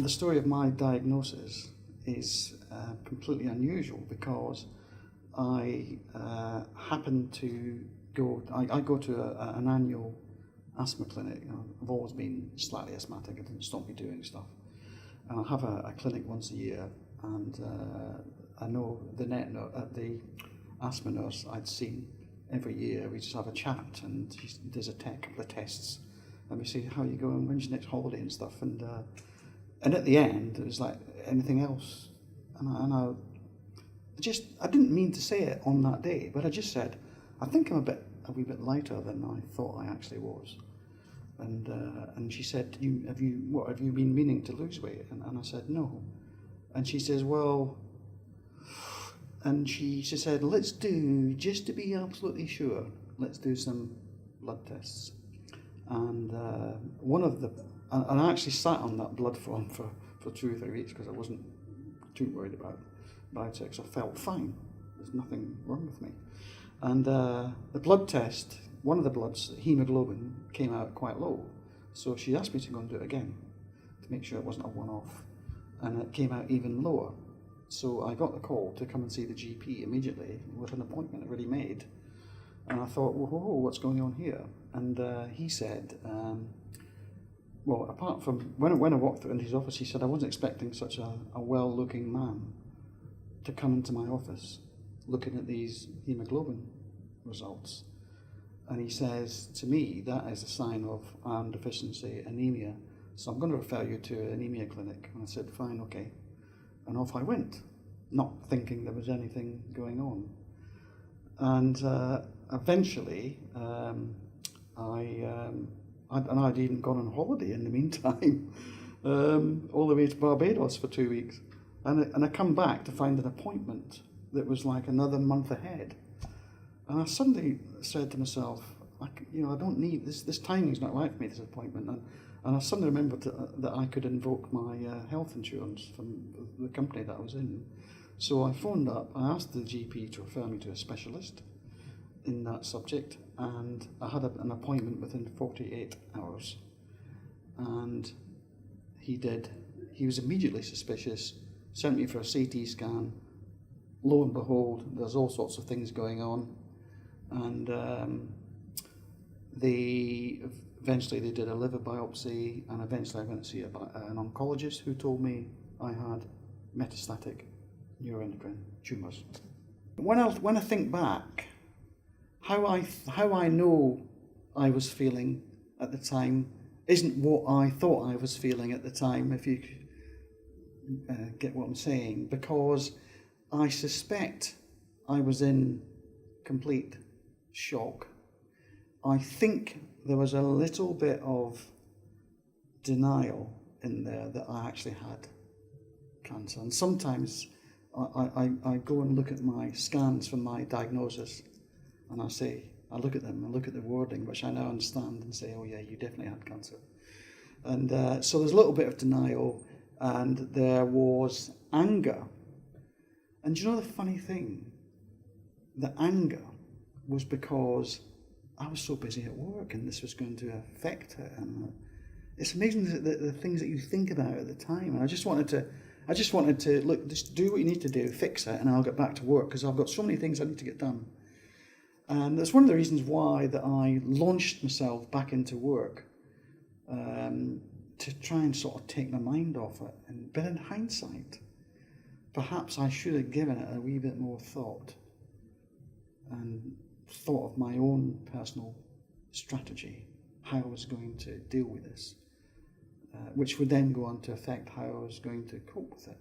the story of my diagnosis is completely unusual because I happened to go. I go to an annual asthma clinic. I've always been slightly asthmatic. It didn't stop me doing stuff. And I have a clinic once a year, and I know the asthma nurse I'd seen every year. We just have a chat, and she does a couple of tests, and we see how you going, when's your next holiday and stuff. And at the end, it was like, anything else? And I didn't mean to say it on that day, but I just said, I think I'm a wee bit lighter than I thought I actually was. And she said, have you been meaning to lose weight? And I said, no. And she says, well, and she said, let's do, just to be absolutely sure, let's do some blood tests. And and I actually sat on that blood form for 2 or 3 weeks because I wasn't too worried about it, because I felt fine. There's nothing wrong with me. And the blood test, one of the bloods, hemoglobin, came out quite low. So she asked me to go and do it again to make sure it wasn't a one-off. And it came out even lower. So I got the call to come and see the GP immediately with an appointment already made. And I thought, whoa, what's going on here? And he said, well, apart from, when I walked into his office, he said I wasn't expecting such a well-looking man to come into my office looking at these hemoglobin results. And he says to me, that is a sign of iron deficiency, anemia. So I'm going to refer you to an anemia clinic. And I said, fine, okay. And off I went, not thinking there was anything going on. And eventually, I'd even gone on holiday in the meantime, all the way to Barbados for 2 weeks. And I come back to find an appointment that was like another month ahead. And I suddenly said to myself, I don't need this. This timing's not right for me, this appointment. And I suddenly remembered that I could invoke my health insurance from the company that I was in. So I phoned up. I asked the GP to refer me to a specialist in that subject, and I had an appointment within 48 hours. And he did. He was immediately suspicious. Sent me for a CT scan. Lo and behold, there's all sorts of things going on. And eventually they did a liver biopsy, and eventually I went to see an oncologist who told me I had metastatic neuroendocrine tumours. When I think back, how I know I was feeling at the time isn't what I thought I was feeling at the time, if you get what I'm saying, because I suspect I was in complete shock. I think there was a little bit of denial in there that I actually had cancer. And sometimes I go and look at my scans from my diagnosis, and I look at them, I look at the wording, which I now understand, and say, oh yeah, you definitely had cancer. And so there's a little bit of denial, and there was anger. And do you know the funny thing? The anger was because I was so busy at work, and this was going to affect it. And it's amazing the things that you think about at the time. And I just wanted to look, just do what you need to do, fix it, and I'll get back to work, because I've got so many things I need to get done. And that's one of the reasons why that I launched myself back into work, to try and sort of take my mind off it. But in hindsight, perhaps I should have given it a wee bit more thought and thought of my own personal strategy, how I was going to deal with this, which would then go on to affect how I was going to cope with it.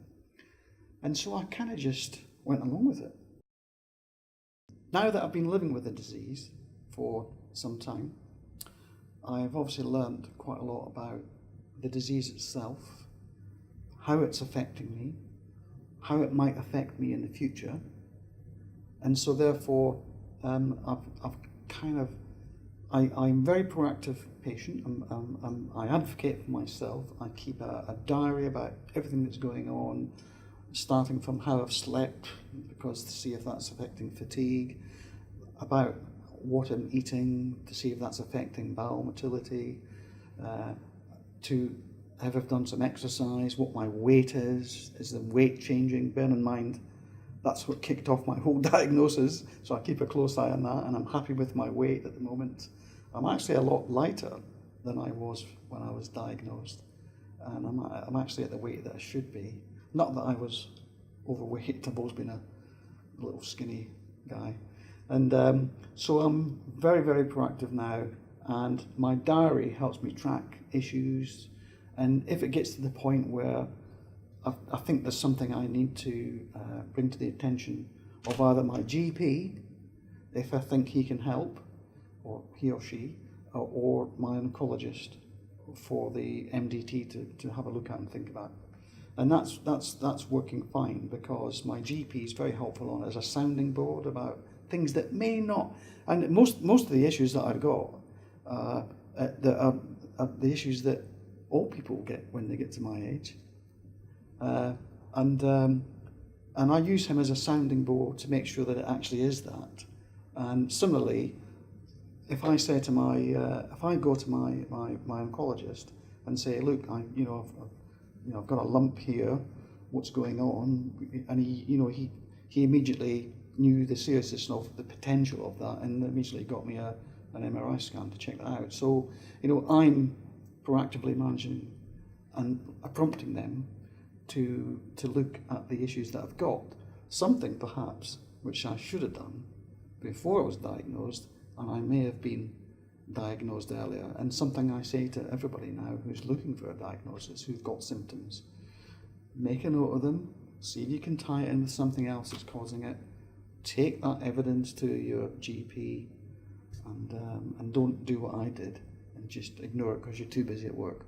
And so I kind of just went along with it. Now that I've been living with the disease for some time, I've obviously learned quite a lot about the disease itself, how it's affecting me, how it might affect me in the future. And so therefore, I'm a very proactive patient. I advocate for myself. I keep a diary about everything that's going on, starting from how I've slept, because to see if that's affecting fatigue, about what I'm eating, to see if that's affecting bowel motility, to have I done some exercise, what my weight is the weight changing? Bear in mind, that's what kicked off my whole diagnosis, so I keep a close eye on that, and I'm happy with my weight at the moment. I'm actually a lot lighter than I was when I was diagnosed, and I'm actually at the weight that I should be. Not that I was overweight, I've always been a little skinny guy. And so I'm very, very proactive now, and my diary helps me track issues, and if it gets to the point where I think there's something I need to bring to the attention of either my GP, if I think he can help, or he or she, or my oncologist for the MDT to have a look at and think about. And that's working fine, because my GP is very helpful on it as a sounding board about things that may not, and most of the issues that I've got that are the issues that all people get when they get to my age. And I use him as a sounding board to make sure that it actually is that. And similarly, if I say to if I go to my oncologist and say, look, I've got a lump here, what's going on? And he immediately knew the seriousness of the potential of that, and immediately got me an MRI scan to check that out. So, I'm proactively managing and prompting them to look at the issues that I've got. Something perhaps which I should have done before I was diagnosed, and I may have been diagnosed earlier, and something I say to everybody now who's looking for a diagnosis, who've got symptoms. Make a note of them, see if you can tie it in with something else that's causing it. Take that evidence to your GP, and don't do what I did and just ignore it because you're too busy at work.